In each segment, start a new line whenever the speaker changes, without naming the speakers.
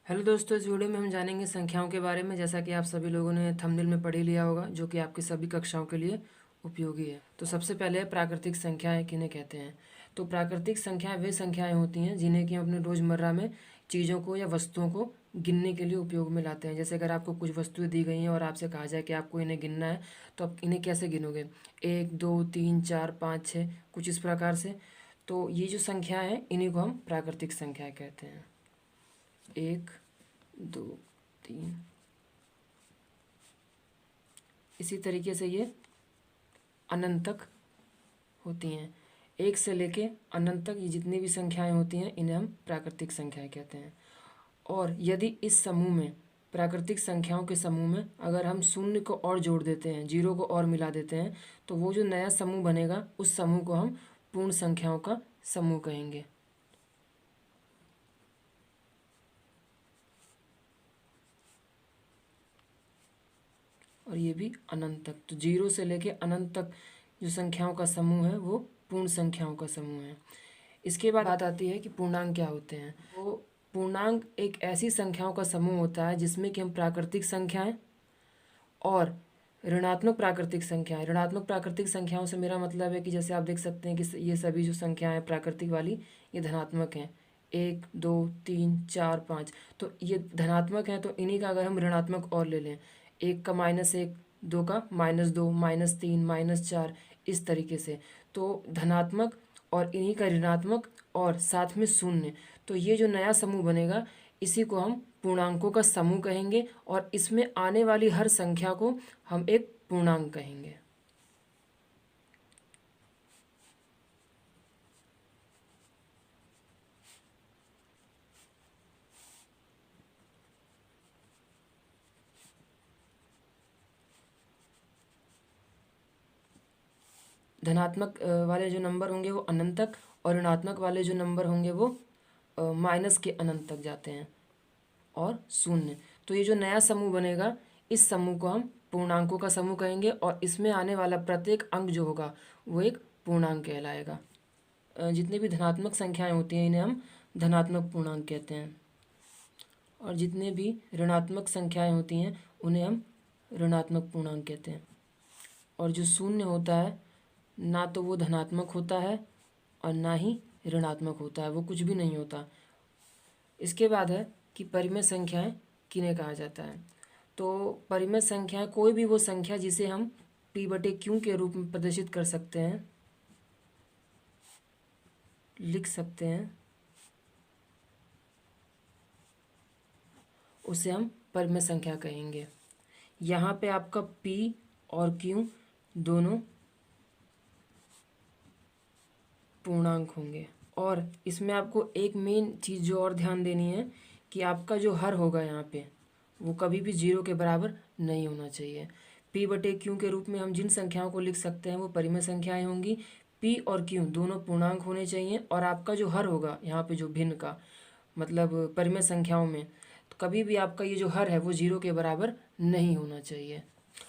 Hello दोस्तों, इस video में हम जानेंगे संख्याओं के बारे में। जैसा कि आप सभी लोगों ने थंबनेल में पढ़ ही लिया होगा, जो कि आपकी सभी कक्षाओं के लिए उपयोगी है। तो सबसे पहले प्राकृतिक संख्याएं किन्हें कहते हैं। तो प्राकृतिक संख्याएं वे संख्याएं होती हैं जिन्हें कि हम अपने रोज़मर्रा में चीज़ों को या वस्तुओं को गिनने के लिए उपयोग में लाते हैं। जैसे अगर आपको कुछ वस्तुएं दी गई हैं और आपसे कहा जाए कि आपको इन्हें गिनना है, तो आप इन्हें कैसे गिनोगे? 1 2 3 4 5 6, कुछ इस प्रकार से। तो ये जो संख्या है इन्हीं को हम प्राकृतिक संख्याएं कहते हैं। 1 2 3। इसी तरीके से ये अनंत तक होती हैं। 1 से लेके अनंत तक ये जितनी भी संख्याएं होती हैं इन्हें हम प्राकृतिक संख्याएं कहते हैं। और यदि इस समूह में, प्राकृतिक संख्याओं के समूह में, अगर हम शून्य को और जोड़ देते हैं, जीरो को और मिला देते हैं, तो वो जो नया समूह बनेगा उस समूह को हम पूर्ण संख्याओं का समूह कहेंगे। और ये भी अनंत तक। तो जीरो से लेके अनंत तक जो संख्याओं का समूह है वो पूर्ण संख्याओं का समूह है। इसके बाद बात आती है कि पूर्णांक क्या होते हैं। तो पूर्णांक एक ऐसी संख्याओं का समूह होता है जिसमें कि हम प्राकृतिक संख्याएं और ऋणात्मक प्राकृतिक संख्याएं, ऋणात्मक प्राकृतिक संख्याओं से मेरा मतलब है कि जैसे आप देख सकते हैं कि ये सभी जो संख्याएं प्राकृतिक वाली ये धनात्मक हैं। 1 2 3 4 5, तो ये धनात्मक हैं, तो इन्हीं का अगर हम ऋणात्मक और ले लें, 1 का -1, 2 का -2, -3, -4, इस तरीके से, तो धनात्मक और इन्हीं का ऋणात्मक और साथ में शून्य, तो ये जो नया समूह बनेगा इसी को हम पूर्णांकों का समूह कहेंगे। और इसमें आने वाली हर संख्या को हम एक पूर्णांक कहेंगे। धनात्मक वाले जो नंबर होंगे वो अनंत तक, और ऋणात्मक वाले जो नंबर होंगे वो माइनस के अनंत तक जाते हैं, और शून्य। तो ये जो नया समूह बनेगा इस समूह को हम पूर्णांकों का समूह कहेंगे, और इसमें आने वाला प्रत्येक अंक जो होगा वो एक पूर्णांक कहलाएगा। जितनी भी धनात्मक संख्याएं होती हैं इन्हें हम धनात्मक पूर्णांक कहते हैं, और जितने भी ऋणात्मक संख्याएं होती हैं उन्हें हम ऋणात्मक पूर्णांक कहते हैं। और जो शून्य होता है ना तो वो धनात्मक होता है और ना ही ऋणात्मक होता है, वो कुछ भी नहीं होता। इसके बाद है कि परिमेय संख्याएं किन्हें कहा जाता है। तो परिमेय संख्याएं कोई भी वो संख्या जिसे हम p/q के रूप में प्रदर्शित कर सकते हैं, लिख सकते हैं, उसे हम परिमेय संख्या कहेंगे। यहाँ पे आपका p और q दोनों पूर्णांक होंगे। और इसमें आपको एक मेन चीज़ जो और ध्यान देनी है कि आपका जो हर होगा यहाँ पे वो कभी भी जीरो के बराबर नहीं होना चाहिए। p/q के रूप में हम जिन संख्याओं को लिख सकते हैं वो परिमेय संख्याएं होंगी। p और q दोनों पूर्णांक होने चाहिए, और आपका जो हर होगा यहाँ पे जो भिन्न का मतलब परिमेय संख्याओं में, तो कभी भी आपका ये जो हर है वो जीरो के बराबर नहीं होना चाहिए।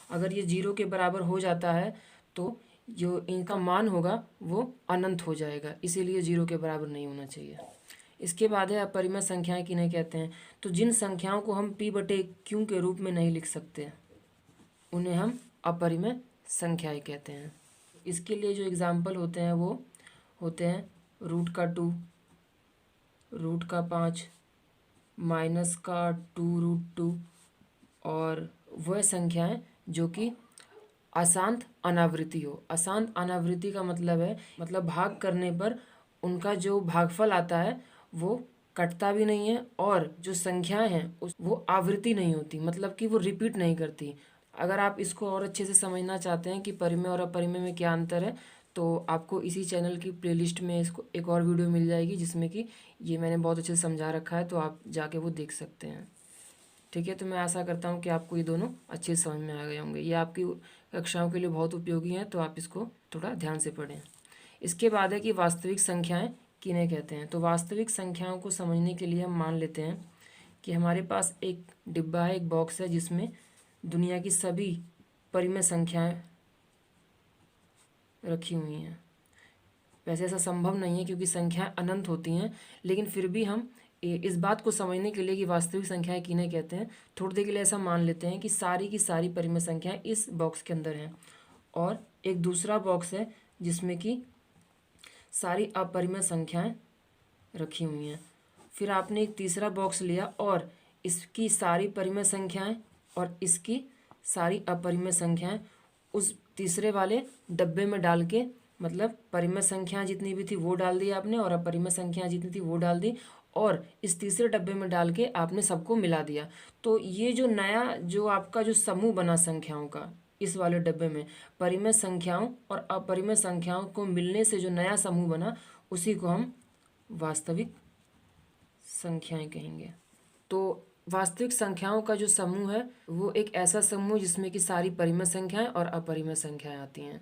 अगर ये जीरो के बराबर हो जाता है तो जो इनका मान होगा वो अनंत हो जाएगा, इसीलिए जीरो के बराबर नहीं होना चाहिए। इसके बाद है अपरिमेय संख्याएं किन्हें कहते हैं। तो जिन संख्याओं को हम p/q के रूप में नहीं लिख सकते उन्हें हम अपरिमेय संख्याएं कहते हैं। इसके लिए जो एग्जाम्पल होते हैं वो होते हैं √2, √5, -2√2, और वह संख्याएं जो कि अशांत अनावृत्ति हो। अशांत अनावृत्ति का मतलब है, मतलब भाग करने पर उनका जो भागफल आता है वो कटता भी नहीं है, और जो संख्याएं हैं वो आवृत्ति नहीं होती, मतलब कि वो रिपीट नहीं करती। अगर आप इसको और अच्छे से समझना चाहते हैं कि परिमेय और अपरिमेय में क्या अंतर है, तो आपको इसी चैनल की प्लेलिस्ट में इसको एक और वीडियो मिल जाएगी जिसमें कि ये मैंने बहुत अच्छे से समझा रखा है, तो आप जाके वो देख सकते हैं। ठीक है, तो मैं आशा करता हूँ कि आपको ये दोनों अच्छे से समझ में आ गए होंगे। ये आपकी कक्षाओं के लिए बहुत उपयोगी हैं, तो आप इसको थोड़ा ध्यान से पढ़ें। इसके बाद है कि वास्तविक संख्याएं किन्हें कहते हैं। तो वास्तविक संख्याओं को समझने के लिए हम मान लेते हैं कि हमारे पास एक डिब्बा है, एक बॉक्स है जिसमें दुनिया की सभी परिमेय संख्याएं रखी हुई हैं। वैसे ऐसा संभव नहीं है क्योंकि संख्याएं अनंत होती हैं, लेकिन फिर भी हम इस बात को समझने के लिए कि वास्तविक संख्याएं किन्हें कहते हैं, थोड़ी देर के लिए ऐसा मान लेते हैं कि सारी की सारी परिमेय संख्याएं इस बॉक्स के अंदर हैं और एक दूसरा बॉक्स है जिसमें कि सारी अपरिमेय संख्याएं रखी हुई हैं। फिर आपने एक तीसरा बॉक्स लिया और इसकी सारी परिमेय संख्याएं और इसकी सारी अपरिमेय संख्याएं उस तीसरे वाले डब्बे में डाल के, मतलब परिमेय संख्याएं जितनी भी थी वो डाल दी आपने और अपरिमेय संख्याएं जितनी थी वो डाल दी और इस तीसरे डब्बे में डाल के आपने सबको मिला दिया। तो ये जो नया जो आपका जो समूह बना संख्याओं का इस वाले डब्बे में, परिमेय संख्याओं और अपरिमेय संख्याओं को मिलने से जो नया समूह बना उसी को हम वास्तविक संख्याएं कहेंगे। तो वास्तविक संख्याओं का जो समूह है वो एक ऐसा समूह जिसमें कि सारी परिमेय संख्याएं और अपरिमेय संख्याएं आती हैं।